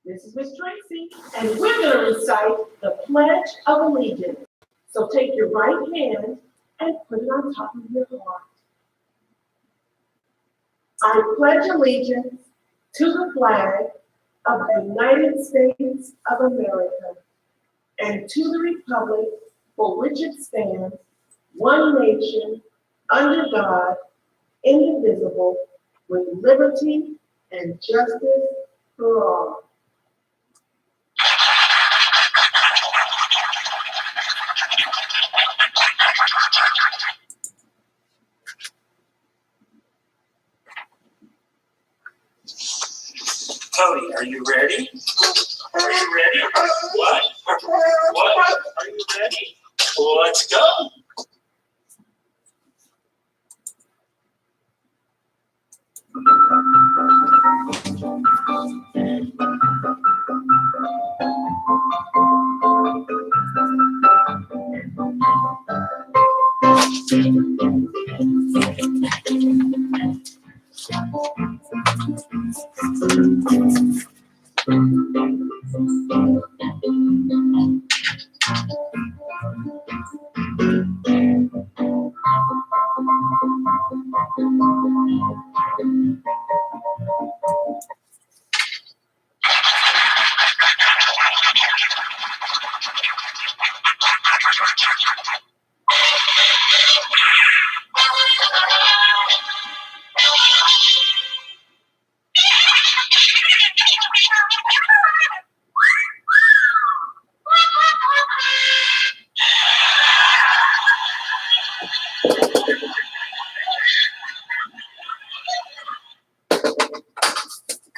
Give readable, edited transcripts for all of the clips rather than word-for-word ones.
This is Miss Tracy, and we're going to recite the Pledge of Allegiance. So take your right hand and put it on top of your heart. I pledge allegiance to the flag of the United States of America and to the republic for which it stands, one nation, under God, indivisible, with liberty and justice for all. Cody, are you ready? Are you ready? What? What? Are you ready? Let's go.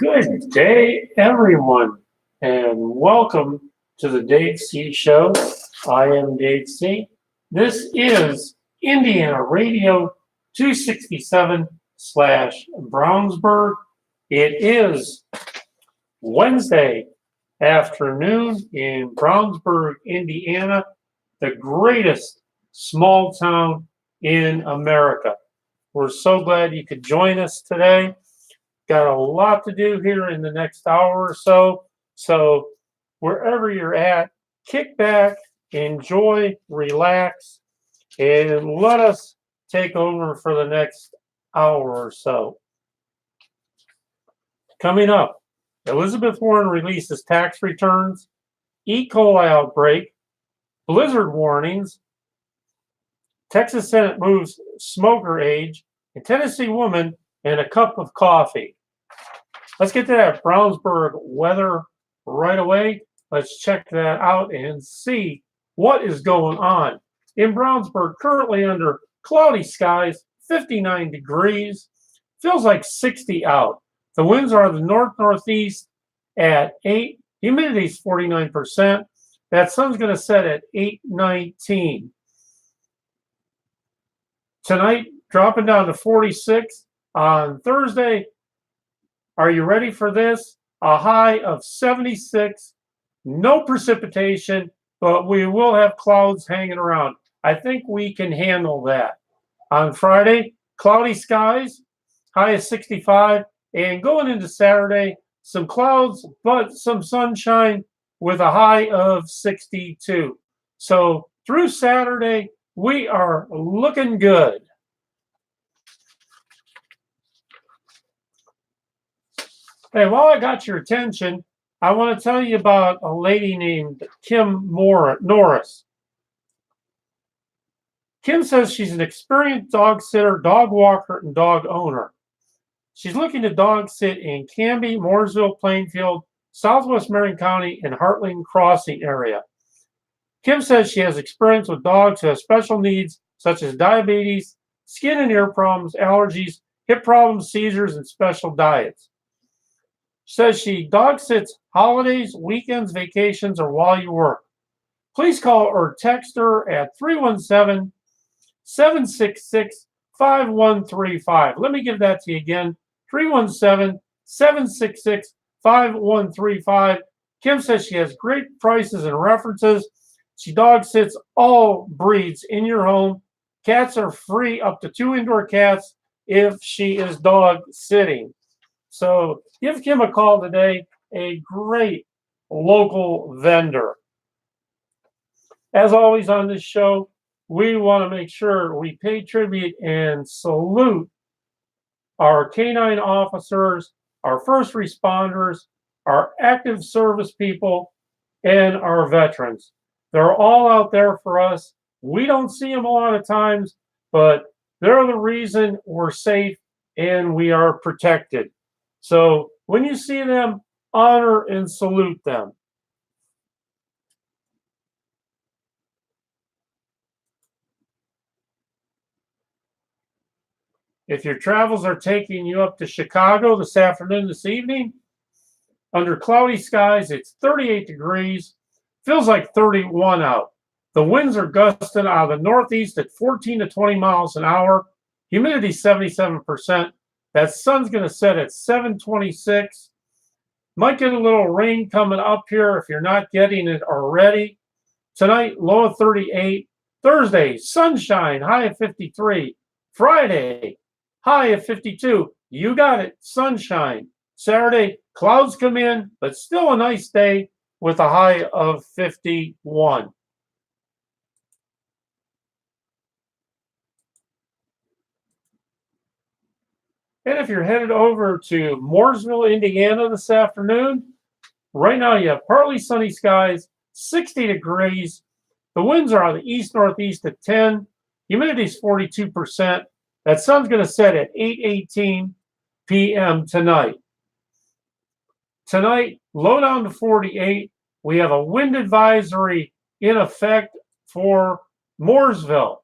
Good day, everyone, and welcome to the Dave C. Show. I am Dave C. This is Indiana Radio 267/Brownsburg. It is Wednesday afternoon in Brownsburg, Indiana, the greatest small town in America. We're so glad you could join us today. Got a lot to do here in the next hour or so. So wherever you're at, kick back, enjoy, relax, and let us take over for the next hour or so. Coming up, Elizabeth Warren releases tax returns, E. coli outbreak, blizzard warnings, Texas Senate moves smoker age, a Tennessee woman, and a cup of coffee. Let's get to that Brownsburg weather right away. Let's check that out and see what is going on. In Brownsburg, currently under cloudy skies, 59 degrees. Feels like 60 out. The winds are the north-northeast at 8. Humidity is 49%. That sun's going to set at 8:19. Tonight, dropping down to 46. On Thursday, are you ready for this? A high of 76. No precipitation, but we will have clouds hanging around. I think we can handle that. On Friday, cloudy skies, high of 65. And going into Saturday, some clouds, but some sunshine with a high of 62. So through Saturday, we are looking good. Hey, while I got your attention, I want to tell you about a lady named Kim Norris. Kim says she's an experienced dog sitter, dog walker, and dog owner. She's looking to dog sit in Canby, Mooresville, Plainfield, Southwest Marion County, and Hartland Crossing area. Kim says she has experience with dogs who have special needs such as diabetes, skin and ear problems, allergies, hip problems, seizures, and special diets. She says she dog sits holidays, weekends, vacations, or while you work. Please call or text her at 317-766-5135. Let me give that to you again. 317-766-5135. Kim says she has great prices and references. She dog sits all breeds in your home. Cats are free, up to 2 indoor cats if she is dog sitting. So give Kim a call today a great local vendor. As always on this show, we want to make sure we pay tribute and salute our canine officers, our first responders, our active service people, and our veterans. They're all out there for us. We don't see them a lot of times, but they're the reason we're safe and we are protected. So when you see them, honor and salute them. If your travels are taking you up to Chicago this afternoon, this evening, under cloudy skies, it's 38 degrees, feels like 31 out. The winds are gusting out of the northeast at 14 to 20 miles an hour. Humidity 77%. That sun's going to set at 7:26. Might get a little rain coming up here if you're not getting it already. Tonight, low of 38. Thursday, sunshine, high of 53. Friday, high of 52. You got it, sunshine. Saturday, clouds come in, but still a nice day with a high of 51. And if you're headed over to Mooresville, Indiana this afternoon, right now you have partly sunny skies, 60 degrees. The winds are on the east-northeast at 10. Humidity is 42%. That sun's going to set at 8:18 p.m. tonight. Tonight, low down to 48. We have a wind advisory in effect for Mooresville.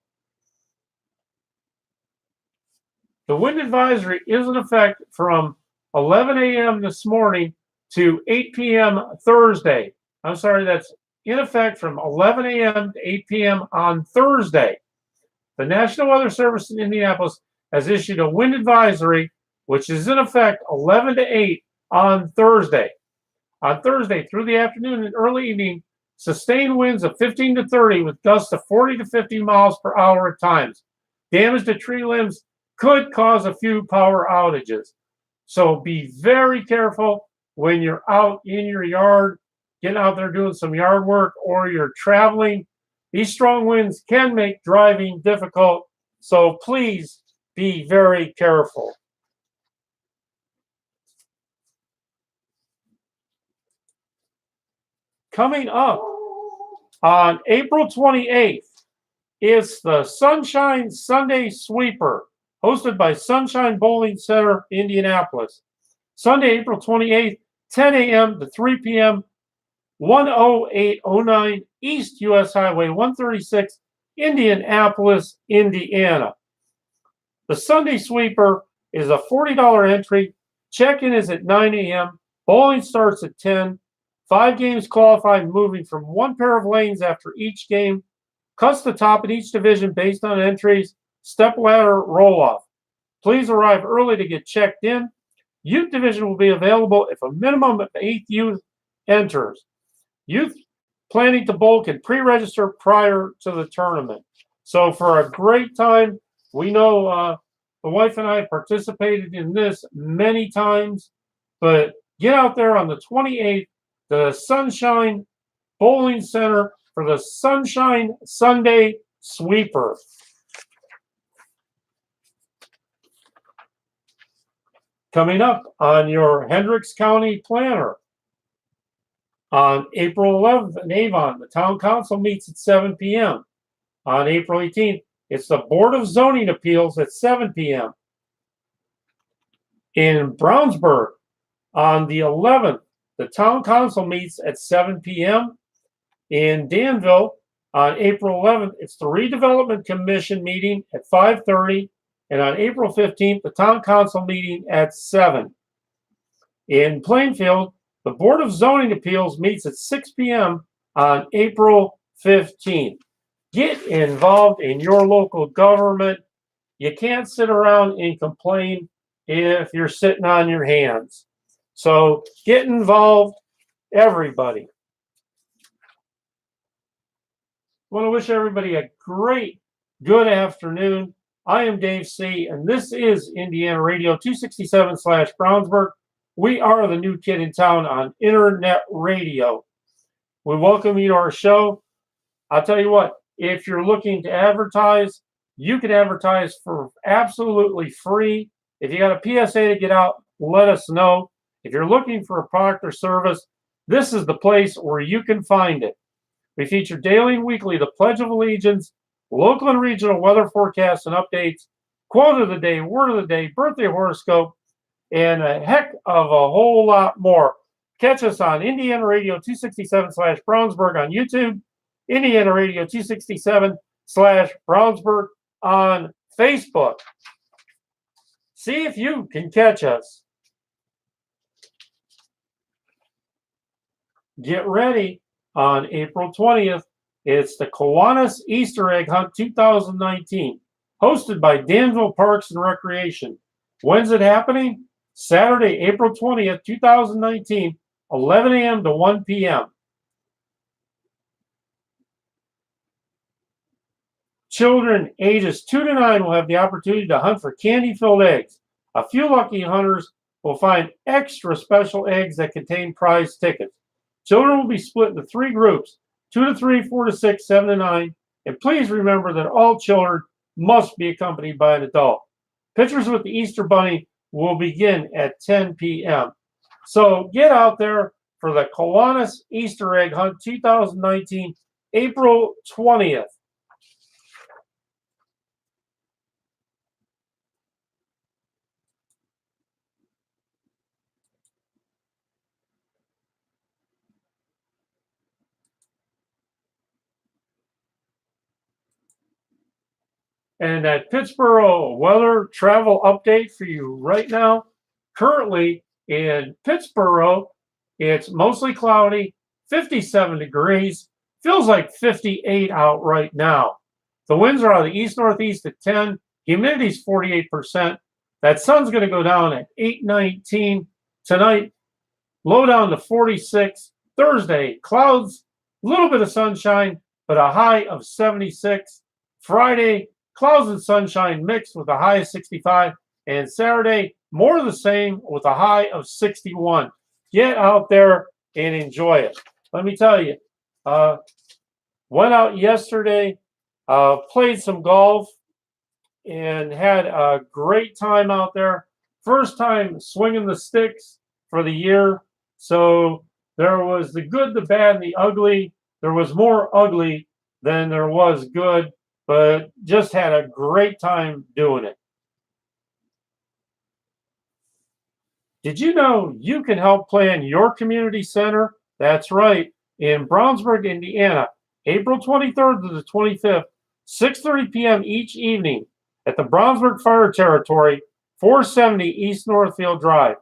The wind advisory is in effect from 11 a.m. this morning to 8 p.m. Thursday. I'm sorry, that's in effect from 11 a.m. to 8 p.m. on Thursday. The National Weather Service in Indianapolis has issued a wind advisory, which is in effect 11 to 8 on Thursday. On Thursday through the afternoon and early evening, sustained winds of 15 to 30 with gusts of 40 to 50 miles per hour at times. Damage to tree limbs could cause a few power outages. So be very careful when you're out in your yard, getting out there doing some yard work, or you're traveling. These strong winds can make driving difficult, so please be very careful. Coming up on April 28th is the Sunshine Sunday Sweeper, hosted by Sunshine Bowling Center, Indianapolis. Sunday, April 28th, 10 a.m. to 3 p.m., 10809 East U.S. Highway 136, Indianapolis, Indiana. The Sunday Sweeper is a $40 entry. Check-in is at 9 a.m. Bowling starts at 10. 5 games qualified, moving from 1 pair of lanes after each game. Cuts the top in each division based on entries. Step ladder roll-off. Please arrive early to get checked in. Youth division will be available if a minimum of 8 youth enters. Youth planning to bowl can pre-register prior to the tournament. So for a great time, we know the wife and I have participated in this many times, but get out there on the 28th, the Sunshine Bowling Center for the Sunshine Sunday Sweeper. Coming up on your Hendricks County Planner. On April 11th in Avon, the Town Council meets at 7 p.m. On April 18th, it's the Board of Zoning Appeals at 7 p.m. In Brownsburg, on the 11th, the Town Council meets at 7 p.m. In Danville, on April 11th, it's the Redevelopment Commission meeting at 5:30. And on April 15th, the Town Council meeting at 7. In Plainfield, the Board of Zoning Appeals meets at 6 p.m. on April 15th. Get involved in your local government. You can't sit around and complain if you're sitting on your hands. So get involved, everybody. I want to wish everybody a great, good afternoon. I am Dave C., and this is Indiana Radio 267/Brownsburg. We are the new kid in town on internet radio. We welcome you to our show. I'll tell you what, if you're looking to advertise, you can advertise for absolutely free. If you got a PSA to get out, let us know. If you're looking for a product or service, this is the place where you can find it. We feature daily and weekly the Pledge of Allegiance, local and regional weather forecasts and updates, quote of the day, word of the day, birthday horoscope, and a heck of a whole lot more. Catch us on Indiana Radio 267/Brownsburg on YouTube, Indiana Radio 267/Brownsburg on Facebook. See if you can catch us. Get ready on April 20th. It's the Kiwanis Easter Egg Hunt 2019, hosted by Danville Parks and Recreation. When's it happening? Saturday, April 20th, 2019, 11 a.m. to 1 p.m. Children ages 2 to 9 will have the opportunity to hunt for candy-filled eggs. A few lucky hunters will find extra special eggs that contain prize tickets. Children will be split into 3 groups, 2 to 3, 4 to 6, 7 to 9, and please remember that all children must be accompanied by an adult. Pictures with the Easter Bunny will begin at 10 p.m. So get out there for the Kiwanis Easter Egg Hunt 2019, April 20th. And that Pittsburgh weather travel update for you right now. Currently in Pittsburgh, it's mostly cloudy, 57 degrees, feels like 58 out right now. The winds are out of the east-northeast at 10, humidity's 48%. That sun's going to go down at 8:19 tonight, low down to 46. Thursday, clouds, a little bit of sunshine, but a high of 76. Friday, clouds and sunshine mixed with a high of 65. And Saturday, more of the same with a high of 61. Get out there and enjoy it. Let me tell you, went out yesterday, played some golf, and had a great time out there. First time swinging the sticks for the year. So there was the good, the bad, and the ugly. There was more ugly than there was good, but just had a great time doing it. Did you know you can help plan your community center? That's right. In Brownsburg, Indiana, April 23rd to the 25th, 6:30 p.m. each evening at the Brownsburg Fire Territory, 470 East Northfield Drive.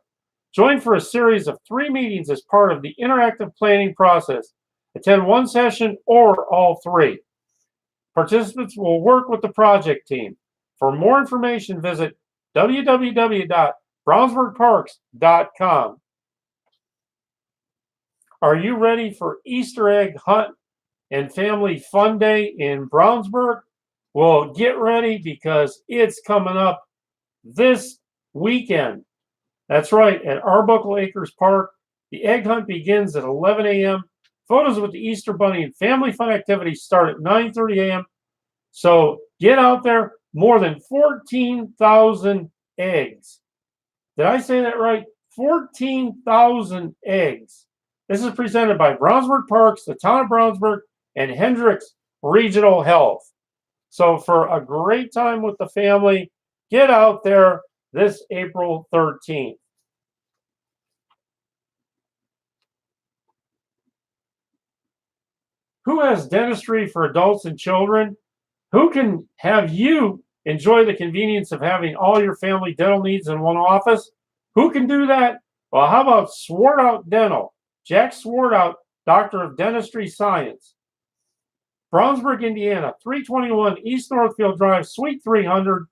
Join for a series of 3 meetings as part of the interactive planning process. Attend one session or all 3. Participants will work with the project team. For more information, visit www.brownsburgparks.com. Are you ready for Easter egg hunt and family fun day in Brownsburg? Well, get ready because it's coming up this weekend. That's right, at Arbuckle Acres Park. The egg hunt begins at 11 a.m. Photos with the Easter Bunny and family fun activities start at 9:30 a.m. So get out there. More than 14,000 eggs. Did I say that right? 14,000 eggs. This is presented by Brownsburg Parks, the town of Brownsburg, and Hendricks Regional Health. So for a great time with the family, get out there this April 13th. Who has dentistry for adults and children? Who can have you enjoy the convenience of having all your family dental needs in one office? Who can do that? Well, how about Swartout Dental? Jack Swartout, Doctor of Dentistry Science. Brownsburg, Indiana, 321 East Northfield Drive, Suite 300,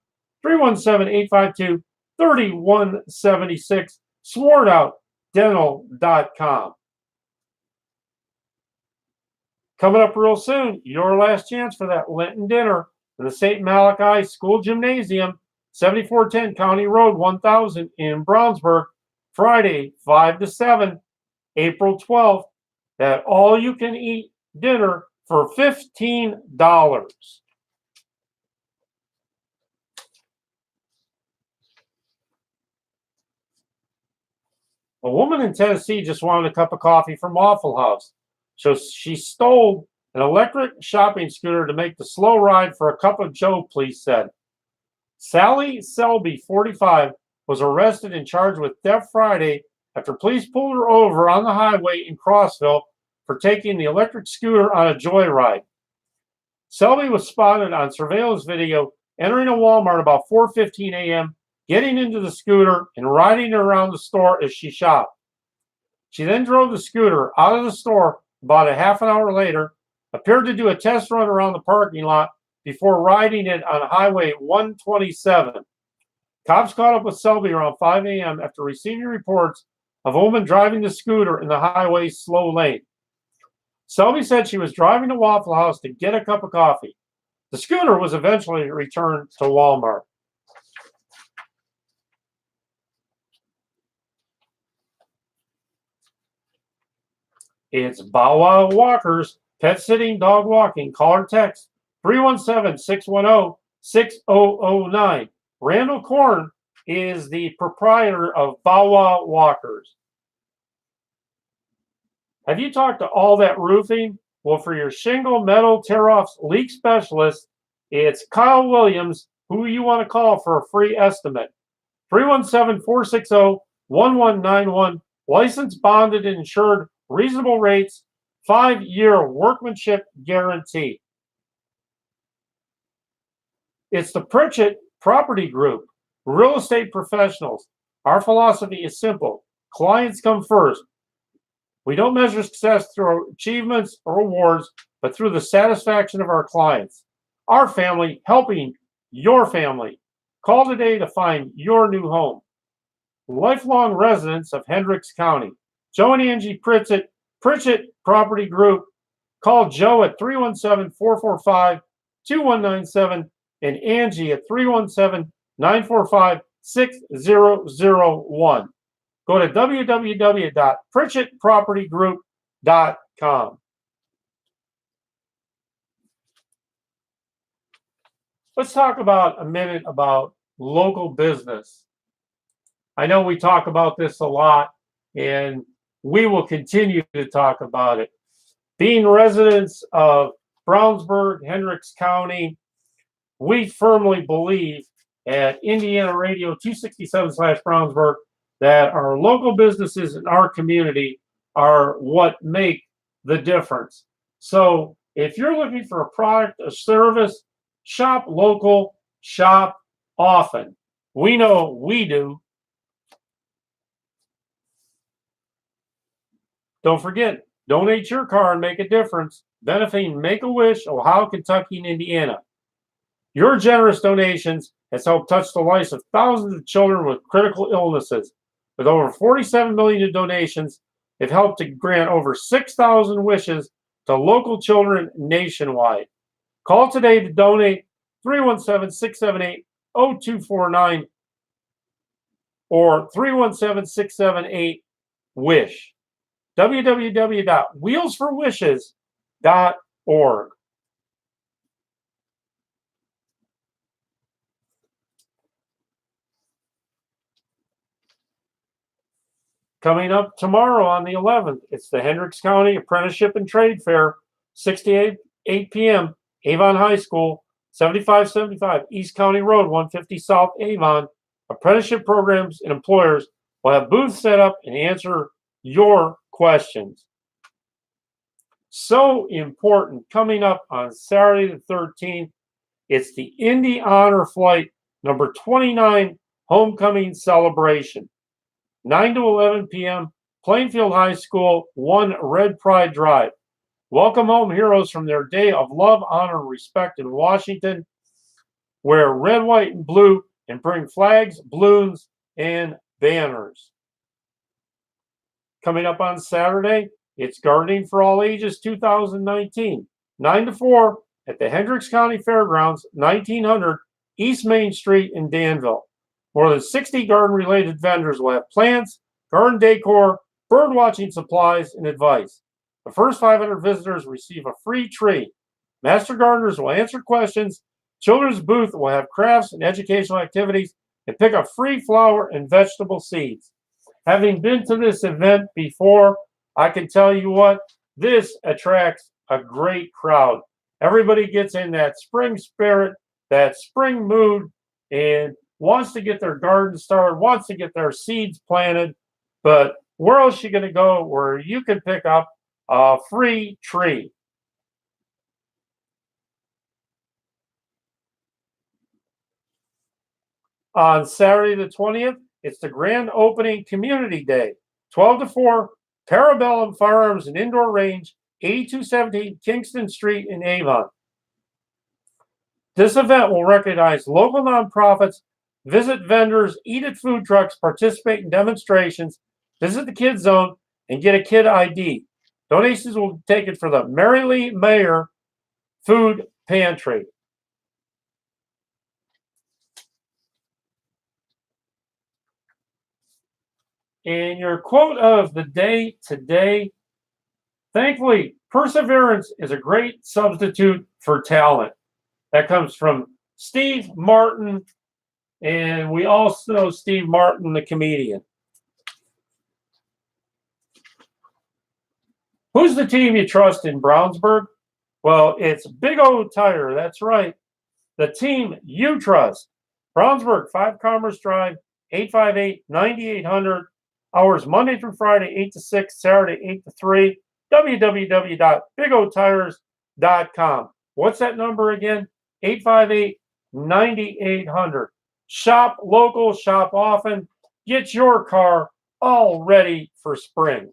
317-852-3176, swartoutdental.com. Coming up real soon, your last chance for that Lenten dinner in the St. Malachi School Gymnasium, 7410 County Road 1000 in Brownsburg. Friday, 5 to 7, April 12th, that all-you-can-eat dinner for $15. A woman in Tennessee just wanted a cup of coffee from Waffle House, so she stole an electric shopping scooter to make the slow ride for a cup of joe, police said. Sally Selby, 45, was arrested and charged with theft Friday after police pulled her over on the highway in Crossville for taking the electric scooter on a joyride. Selby was spotted on surveillance video entering a Walmart about 4:15 a.m., getting into the scooter and riding around the store as she shopped. She then drove the scooter out of the store about a half an hour later, appeared to do a test run around the parking lot before riding it on Highway 127. Cops caught up with Selby around 5 a.m. after receiving reports of a woman driving the scooter in the highway's slow lane. Selby said she was driving to Waffle House to get a cup of coffee. The scooter was eventually returned to Walmart. It's Bow Wow Walkers, pet sitting, dog walking. Call or text 317-610-6009. Randall Korn is the proprietor of Bow Wow Walkers. Have you talked to All That Roofing? Well, for your shingle, metal, tear-offs, leak specialist, it's Kyle Williams, who you want to call for a free estimate. 317-460-1191. Licensed, bonded, and insured. Reasonable rates, 5-year workmanship guarantee. It's the Pritchett Property Group, real estate professionals. Our philosophy is simple. Clients come first. We don't measure success through achievements or awards, but through the satisfaction of our clients. Our family helping your family. Call today to find your new home. Lifelong residents of Hendricks County. Joe and Angie Pritchett Property Group. Call Joe at 317-445-2197 and Angie at 317-945-6001. Go to www.pritchettpropertygroup.com. Let's talk about a minute about local business. I know we talk about this a lot, and we will continue to talk about it. Being residents of Brownsburg, Hendricks County, we firmly believe at Indiana Radio 267/Brownsburg that our local businesses in our community are what make the difference. So if you're looking for a product, a service, shop local, shop often. We know we do. Don't forget, donate your car and make a difference, benefiting Make-A-Wish, Ohio, Kentucky, and Indiana. Your generous donations has helped touch the lives of thousands of children with critical illnesses. With over 47 million in donations, they've helped to grant over 6,000 wishes to local children nationwide. Call today to donate 317-678-0249 or 317-678-WISH. www.wheelsforwishes.org. Coming up tomorrow on the 11th, it's the Hendricks County Apprenticeship and Trade Fair, 6 to 8 p.m., Avon High School, 7575 East County Road, 150 South Avon. Apprenticeship programs and employers will have booths set up and answer your questions. So important. Coming up on Saturday the 13th, it's the Indy Honor Flight number 29 Homecoming Celebration. 9 to 11 p.m., Plainfield High School, 1 Red Pride Drive. Welcome home heroes from their day of love, honor, and respect in Washington. Wear red, white, and blue and bring flags, balloons, and banners. Coming up on Saturday, it's Gardening for All Ages 2019, 9 to 4 at the Hendricks County Fairgrounds, 1900 East Main Street in Danville. More than 60 garden-related vendors will have plants, garden decor, bird watching supplies, and advice. The first 500 visitors receive a free tree. Master gardeners will answer questions. Children's booth will have crafts and educational activities and pick up free flower and vegetable seeds. Having been to this event before, I can tell you what, this attracts a great crowd. Everybody gets in that spring spirit, that spring mood, and wants to get their garden started, wants to get their seeds planted. But where else are you going to go where you can pick up a free tree? On Saturday the 20th, it's the grand opening community day. 12 to 4, Parabellum Firearms and Indoor Range, 8217 Kingston Street in Avon. This event will recognize local nonprofits, visit vendors, eat at food trucks, participate in demonstrations, visit the Kids Zone, and get a kid ID. Donations will be taken for the Mary Lee Mayer Food Pantry. And your quote of the day today, thankfully, perseverance is a great substitute for talent. That comes from Steve Martin, and we also know Steve Martin, the comedian. Who's the team you trust in Brownsburg? Well, it's Big O Tire. That's right. The team you trust. Brownsburg, 5 Commerce Drive, 858-9800. Hours Monday through Friday, 8 to 6, Saturday, 8 to 3. www.bigotires.com. What's that number again? 858-9800. Shop local, shop often. Get your car all ready for spring.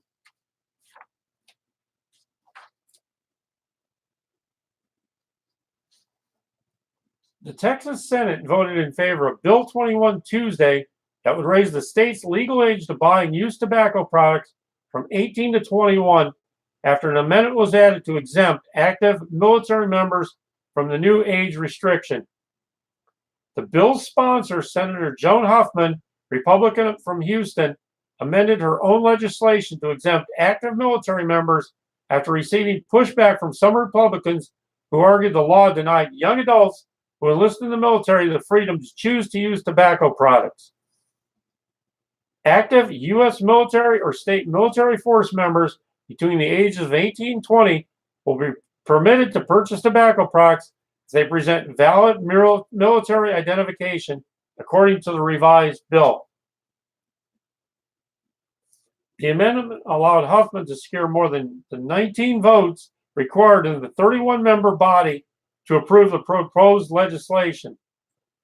The Texas Senate voted in favor of Bill 21 Tuesday that would raise the state's legal age to buy and use tobacco products from 18 to 21 after an amendment was added to exempt active military members from the new age restriction. The bill's sponsor, Senator Joan Huffman, Republican from Houston, amended her own legislation to exempt active military members after receiving pushback from some Republicans who argued the law denied young adults who enlisted in the military the freedom to choose to use tobacco products. Active U.S. military or state military force members between the ages of 18 and 20 will be permitted to purchase tobacco products if they present valid military identification, according to the revised bill. The amendment allowed Huffman to secure more than the 19 votes required in the 31-member body to approve the proposed legislation.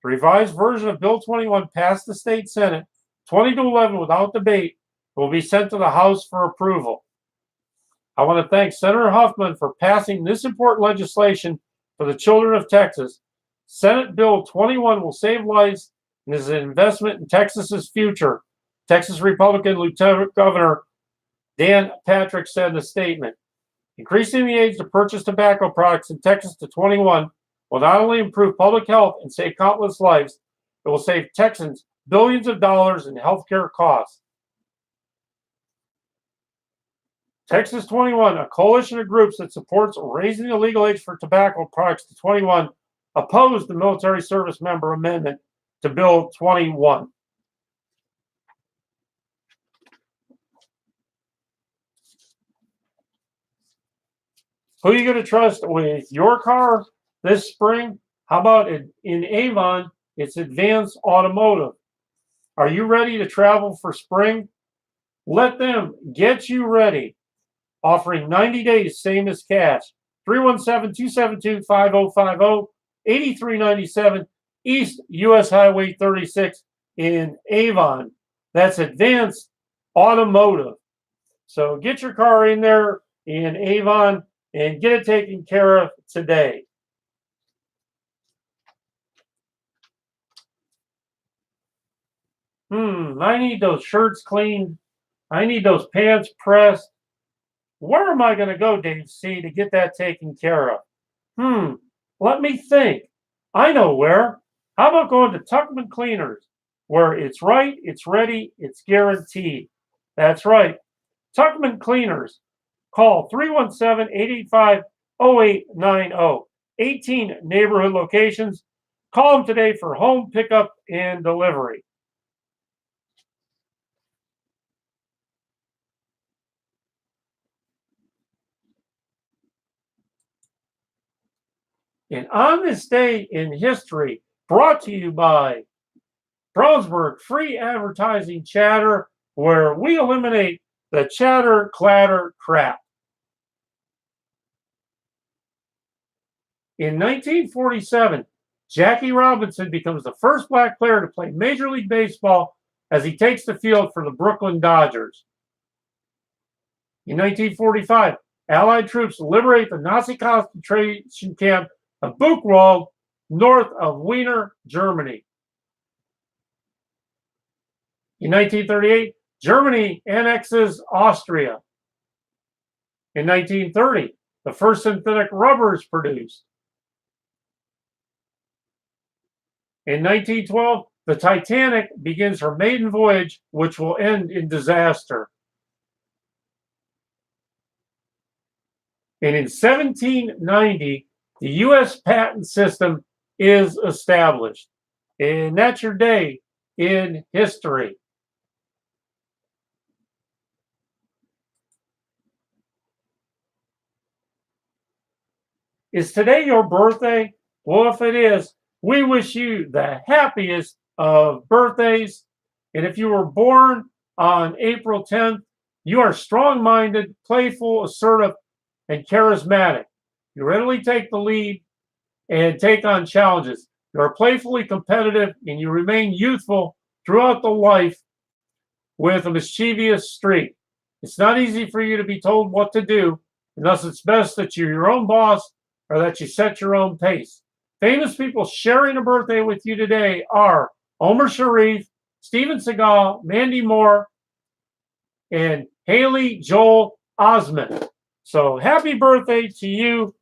The revised version of Bill 21 passed the state Senate 20-11 without debate. It will be sent to the House for approval. I want to thank Senator Huffman for passing this important legislation for the children of Texas. Senate Bill 21 will save lives and is an investment in Texas's future, Texas Republican Lieutenant Governor Dan Patrick said in a statement. Increasing the age to purchase tobacco products in Texas to 21 will not only improve public health and save countless lives, it will save Texans billions of dollars in healthcare costs. Texas 21, a coalition of groups that supports raising the legal age for tobacco products to 21, opposed the military service member amendment to Bill 21. Who are you going to trust with your car this spring? How about in Avon, it's Advance Automotive. Are you ready to travel for spring? Let them get you ready. Offering 90 days, same as cash. 317-272-5050, 8397 East US Highway 36 in Avon. That's Advanced Automotive. So get your car in there in Avon and get it taken care of today. I need those shirts cleaned. I need those pants pressed. Where am I going to go, Dave C., to get that taken care of? Let me think. I know where. How about going to Tuckman Cleaners, where it's right, it's ready, it's guaranteed. That's right. Tuckman Cleaners. Call 317-885-0890. 18 neighborhood locations. Call them today for home pickup and delivery. And on this day in history, brought to you by Brownsburg Free Advertising Chatter, where we eliminate the chatter, clatter, crap. In 1947, Jackie Robinson becomes the first black player to play Major League Baseball as he takes the field for the Brooklyn Dodgers. In 1945, Allied troops liberate the Nazi concentration camp of Buchenwald, north of Wiener, Germany. In 1938, Germany annexes Austria. In 1930, the first synthetic rubber is produced. In 1912, the Titanic begins her maiden voyage, which will end in disaster. And in 1790, the U.S. patent system is established. And that's your day in history. Is today your birthday? Well, if it is, we wish you the happiest of birthdays. And if you were born on April 10th, you are strong-minded, playful, assertive, and charismatic. You readily take the lead and take on challenges. You are playfully competitive, and you remain youthful throughout the life with a mischievous streak. It's not easy for you to be told what to do, and thus it's best that you're your own boss or that you set your own pace. Famous people sharing a birthday with you today are Omar Sharif, Steven Seagal, Mandy Moore, and Haley Joel Osment. So happy birthday to you.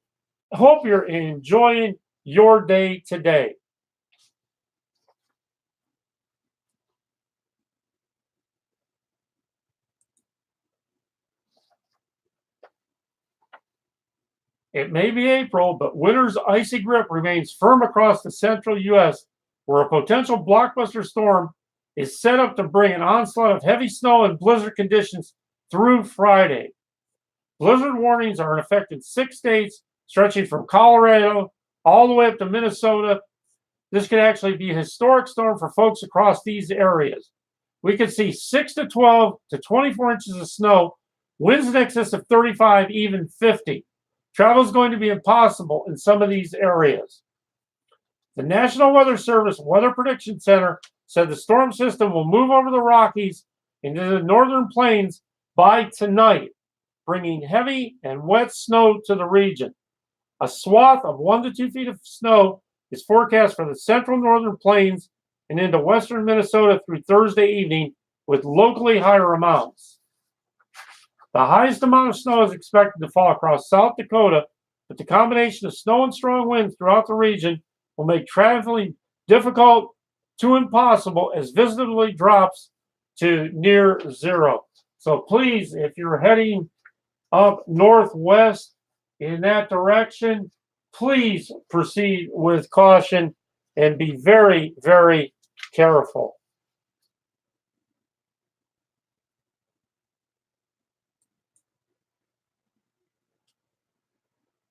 I hope you're enjoying your day today. It may be April, but winter's icy grip remains firm across the central U.S., where a potential blockbuster storm is set up to bring an onslaught of heavy snow and blizzard conditions through Friday. Blizzard warnings are in effect in 6 states, stretching from Colorado all the way up to Minnesota. This could actually be a historic storm for folks across these areas. We could see 6 to 12 to 24 inches of snow, winds in excess of 35, even 50. Travel is going to be impossible in some of these areas. The National Weather Service Weather Prediction Center said the storm system will move over the Rockies into the northern plains by tonight, bringing heavy and wet snow to the region. A swath of 1 to 2 feet of snow is forecast for the central northern plains and into western Minnesota through Thursday evening, with locally higher amounts. The highest amount of snow is expected to fall across South Dakota, but the combination of snow and strong winds throughout the region will make traveling difficult to impossible as visibility drops to near zero. So please, if you're heading up northwest in that direction, please proceed with caution and be very, very careful.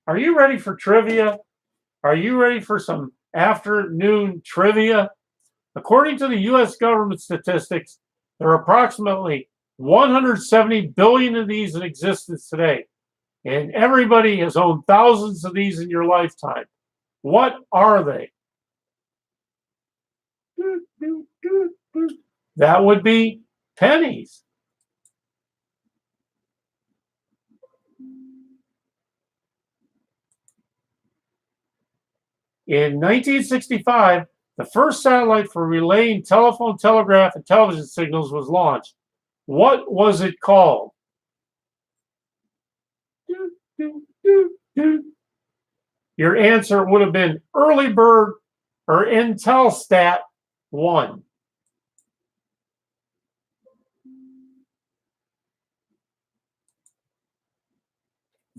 Are you ready for trivia? Are you ready for some afternoon trivia? According to the U.S. government statistics, there are approximately 170 billion of these in existence today. And everybody has owned thousands of these in your lifetime. What are they? That would be pennies. In 1965, the first satellite for relaying telephone, telegraph, and television signals was launched. What was it called? Your answer would have been Early Bird or Intelsat 1.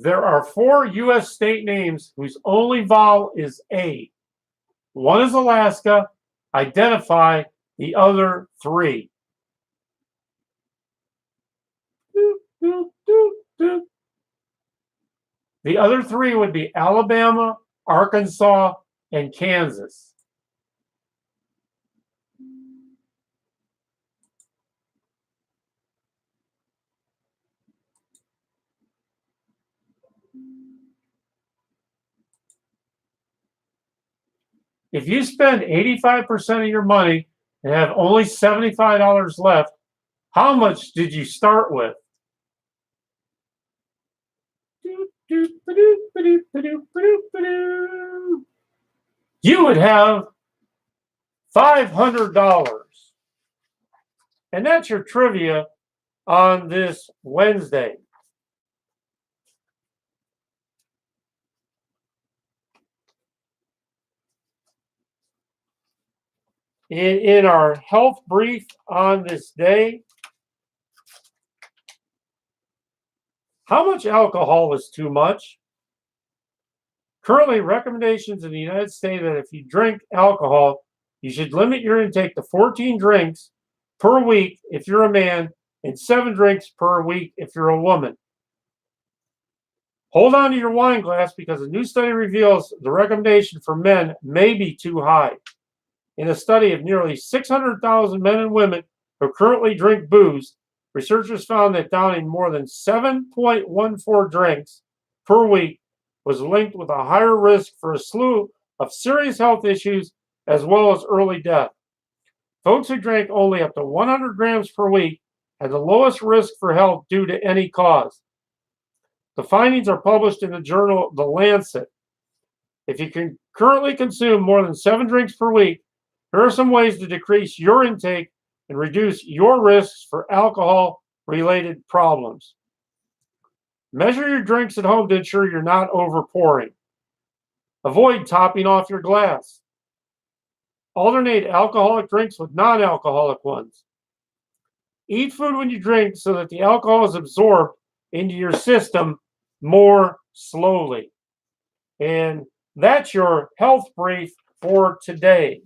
There are 4 U.S. state names whose only vowel is A. One is Alaska. Identify the other 3. The other 3 would be Alabama, Arkansas, and Kansas. If you spend 85% of your money and have only $75 left, how much did you start with? You would have $500. And that's your trivia on this Wednesday. In our health brief on this day, how much alcohol is too much? Currently, recommendations in the United States that if you drink alcohol, you should limit your intake to 14 drinks per week if you're a man and 7 drinks per week if you're a woman. Hold on to your wine glass because a new study reveals the recommendation for men may be too high. In a study of nearly 600,000 men and women who currently drink booze, researchers found that downing more than 7.14 drinks per week was linked with a higher risk for a slew of serious health issues as well as early death. Folks who drank only up to 100 grams per week had the lowest risk for health due to any cause. The findings are published in the journal The Lancet. If you can currently consume more than 7 drinks per week, here are some ways to decrease your intake and reduce your risks for alcohol-related problems. Measure your drinks at home to ensure you're not overpouring. Avoid topping off your glass. Alternate alcoholic drinks with non-alcoholic ones. Eat food when you drink so that the alcohol is absorbed into your system more slowly. And that's your health brief for today.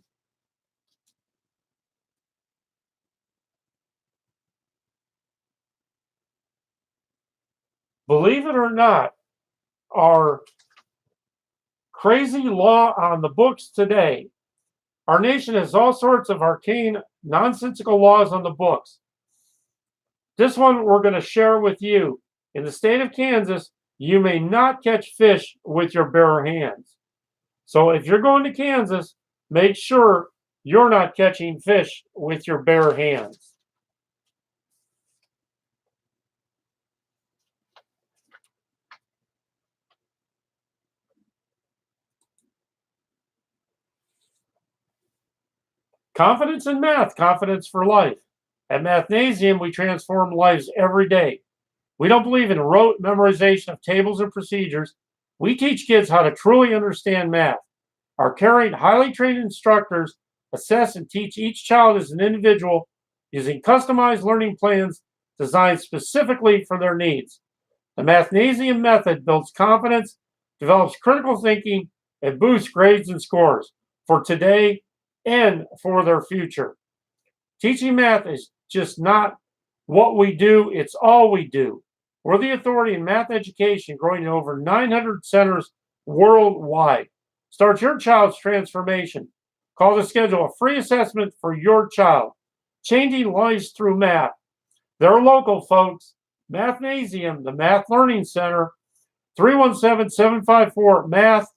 Believe it or not, our crazy law on the books today, our nation has all sorts of arcane, nonsensical laws on the books. This one we're going to share with you. In the state of Kansas, you may not catch fish with your bare hands. So if you're going to Kansas, make sure you're not catching fish with your bare hands. Confidence in math, confidence for life. At Mathnasium, we transform lives every day. We don't believe in rote memorization of tables and procedures. We teach kids how to truly understand math. Our caring, highly trained instructors assess and teach each child as an individual using customized learning plans designed specifically for their needs. The Mathnasium method builds confidence, develops critical thinking, and boosts grades and scores for today and for their future. Teaching math is just not what we do, it's all we do. We're the authority in math education, growing to over 900 centers worldwide. Start your child's transformation. Call to schedule a free assessment for your child. Changing lives through math. They're local, folks. Mathnasium, the Math Learning Center, 317-754-MATH,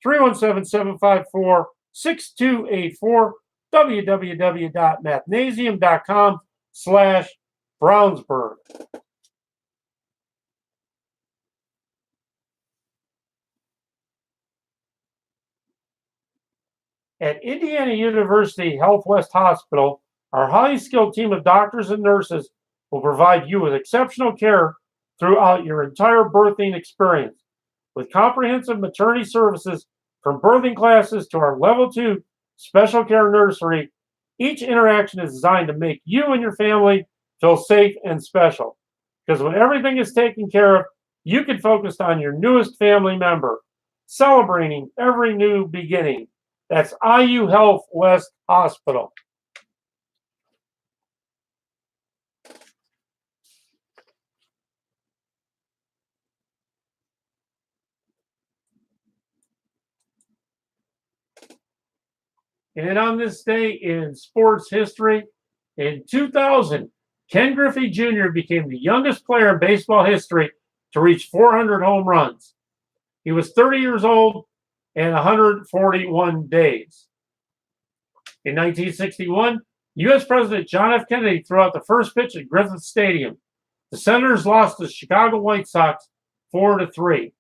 317-754-6284, www.mathnasium.com/Brownsburg. At Indiana University Health West Hospital, our highly skilled team of doctors and nurses will provide you with exceptional care throughout your entire birthing experience. With comprehensive maternity services from birthing classes to our Level 2 special care nursery, each interaction is designed to make you and your family feel safe and special. Because when everything is taken care of, you can focus on your newest family member, celebrating every new beginning. That's IU Health West Hospital. And on this day in sports history, in 2000, Ken Griffey Jr. became the youngest player in baseball history to reach 400 home runs. He was 30 years old and 141 days. In 1961, U.S. President John F. Kennedy threw out the first pitch at Griffith Stadium. The Senators lost to the Chicago White Sox 4-3.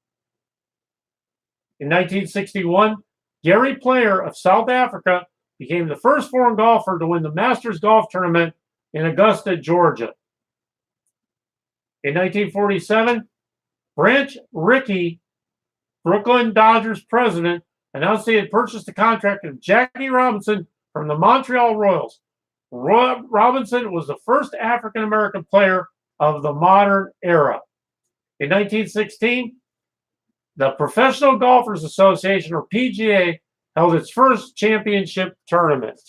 In 1961, Gary Player of South Africa became the first foreign golfer to win the Masters Golf Tournament in Augusta, Georgia. In 1947, Branch Rickey, Brooklyn Dodgers president, announced he had purchased a contract of Jackie Robinson from the Montreal Royals. Robinson was the first African-American player of the modern era. In 1916, the Professional Golfers Association, or PGA, held its first championship tournament.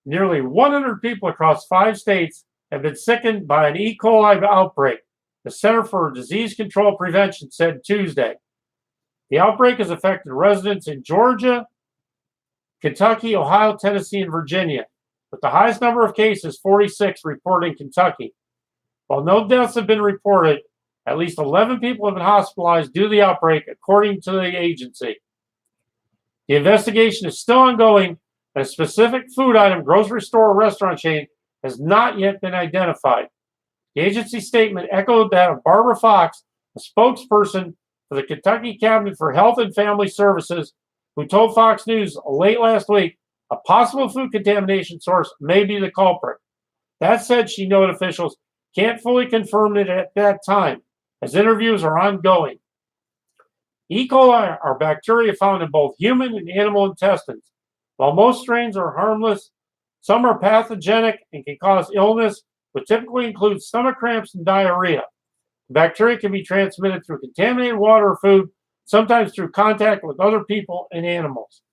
Nearly 100 people across 5 states have been sickened by an E. coli outbreak, the Center for Disease Control Prevention said Tuesday. The outbreak has affected residents in Georgia, Kentucky, Ohio, Tennessee, and Virginia, with the highest number of cases, 46, reported in Kentucky. While no deaths have been reported, at least 11 people have been hospitalized due to the outbreak, according to the agency. The investigation is still ongoing, and a specific food item, grocery store, or restaurant chain has not yet been identified. The agency statement echoed that of Barbara Fox, a spokesperson for the Kentucky Cabinet for Health and Family Services, who told Fox News late last week a possible food contamination source may be the culprit. That said, she noted officials can't fully confirm it at that time, as interviews are ongoing. E. coli are bacteria found in both human and animal intestines. While most strains are harmless, some are pathogenic and can cause illness, which typically includes stomach cramps and diarrhea. The bacteria can be transmitted through contaminated water or food, sometimes through contact with other people and animals.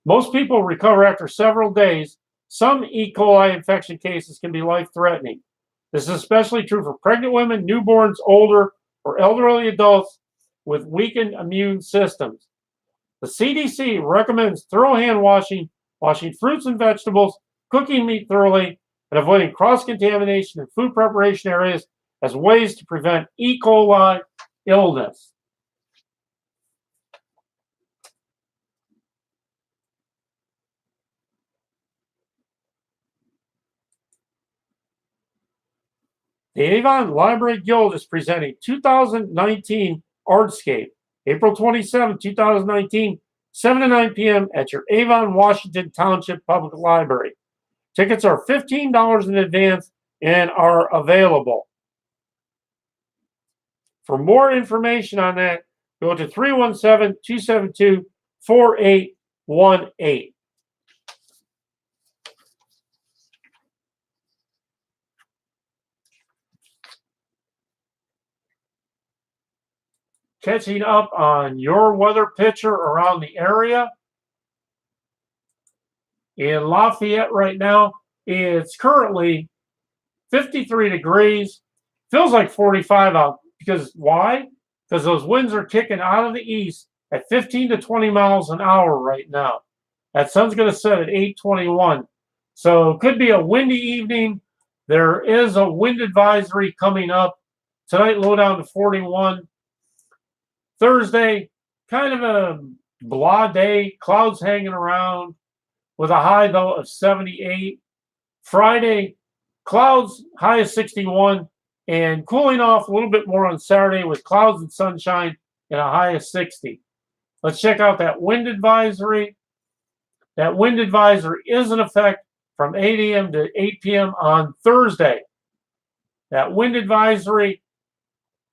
Most people recover after several days. Some E. coli infection cases can be life-threatening. This is especially true for pregnant women, newborns, older, or elderly adults with weakened immune systems. The CDC recommends thorough hand washing, washing fruits and vegetables, cooking meat thoroughly, and avoiding cross-contamination in food preparation areas as ways to prevent E. coli illness. The Avon Library Guild is presenting 2019 Artscape, April 27, 2019, 7 to 9 p.m. at your Avon, Washington Township Public Library. Tickets are $15 in advance and are available. For more information on that, go to 317-272-4818. Catching up on your weather picture around the area. In Lafayette right now, it's currently 53 degrees. Feels like 45 out. Because why? Because those winds are kicking out of the east at 15 to 20 miles an hour right now. That sun's going to set at 8:21. So it could be a windy evening. There is a wind advisory coming up. Tonight, low down to 41. Thursday, kind of a blah day, clouds hanging around with a high, though, of 78. Friday, clouds, high of 61, and cooling off a little bit more on Saturday with clouds and sunshine and a high of 60. Let's check out that wind advisory. That wind advisory is in effect from 8 a.m. to 8 p.m. on Thursday. That wind advisory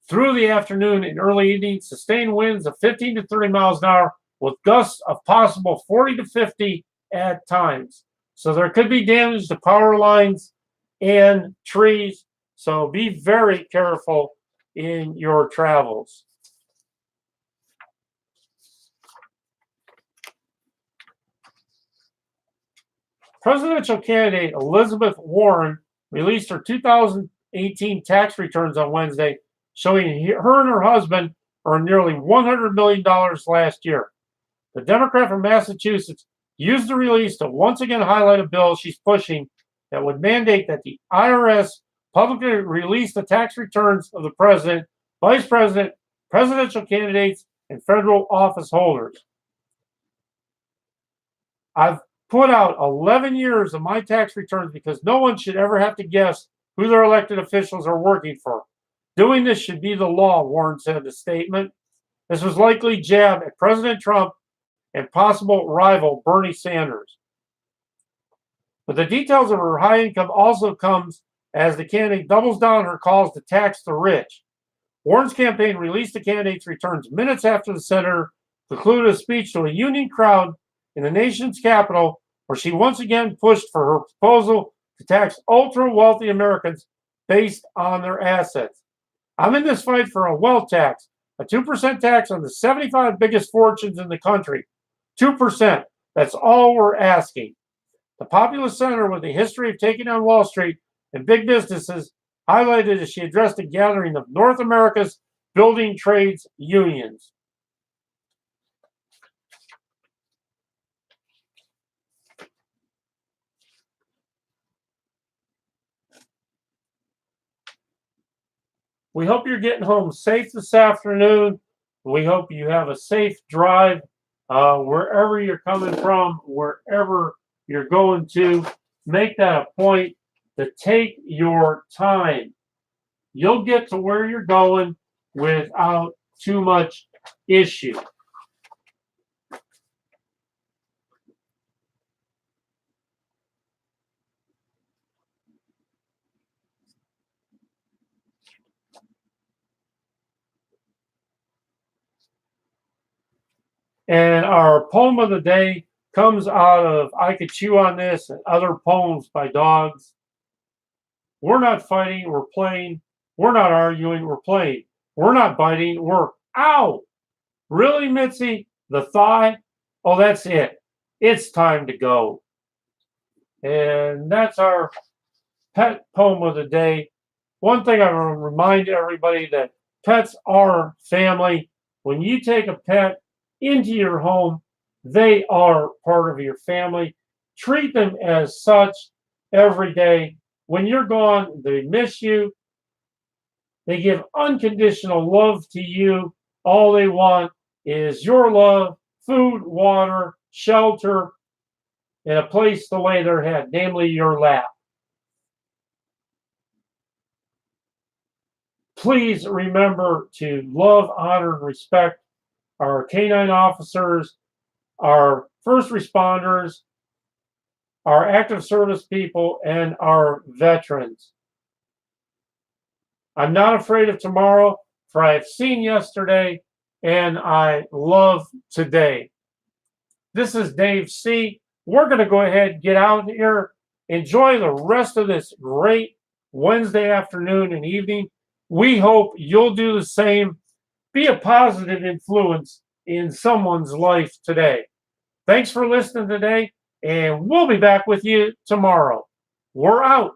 through the afternoon and early evening, sustained winds of 15 to 30 miles an hour with gusts of possible 40 to 50 at times. So there could be damage to power lines and trees. So be very careful in your travels. Presidential candidate Elizabeth Warren released her 2018 tax returns on Wednesday, showing her and her husband earned nearly $100 million last year. The Democrat from Massachusetts used the release to once again highlight a bill she's pushing that would mandate that the IRS publicly release the tax returns of the president, vice president, presidential candidates, and federal office holders. I've put out 11 years of my tax returns because no one should ever have to guess who their elected officials are working for. Doing this should be the law, Warren said in a statement. This was likely jab at President Trump and possible rival Bernie Sanders. But the details of her high income also comes as the candidate doubles down on her calls to tax the rich. Warren's campaign released the candidate's returns minutes after the senator concluded a speech to a union crowd in the nation's capital, where she once again pushed for her proposal to tax ultra-wealthy Americans based on their assets. I'm in this fight for a wealth tax, a 2% tax on the 75 biggest fortunes in the country. 2%. That's all we're asking. The populist senator with a history of taking on Wall Street and big businesses highlighted as she addressed a gathering of North America's building trades unions. We hope you're getting home safe this afternoon. We hope you have a safe drive wherever you're coming from, wherever you're going to. Make that a point to take your time. You'll get to where you're going without too much issue. And our poem of the day comes out of I Could Chew on This and Other Poems by Dogs. We're not fighting, we're playing. We're not arguing, we're playing. We're not biting, we're ow! Really, Mitzi? The thigh? Oh, that's it. It's time to go. And that's our pet poem of the day. One thing I want to remind everybody that pets are family. When you take a pet into your home, they are part of your family. Treat them as such every day. When you're gone, they miss you. They give unconditional love to you. All they want is your love, food, water, shelter, and a place to lay their head, namely your lap. Please remember to love, honor, and respect our canine officers, our first responders, our active service people, and our veterans. I'm not afraid of tomorrow, for I have seen yesterday, and I love today. This is Dave C. We're going to go ahead and get out here. Enjoy the rest of this great Wednesday afternoon and evening. We hope you'll do the same. Be a positive influence in someone's life today. Thanks for listening today, and we'll be back with you tomorrow. We're out.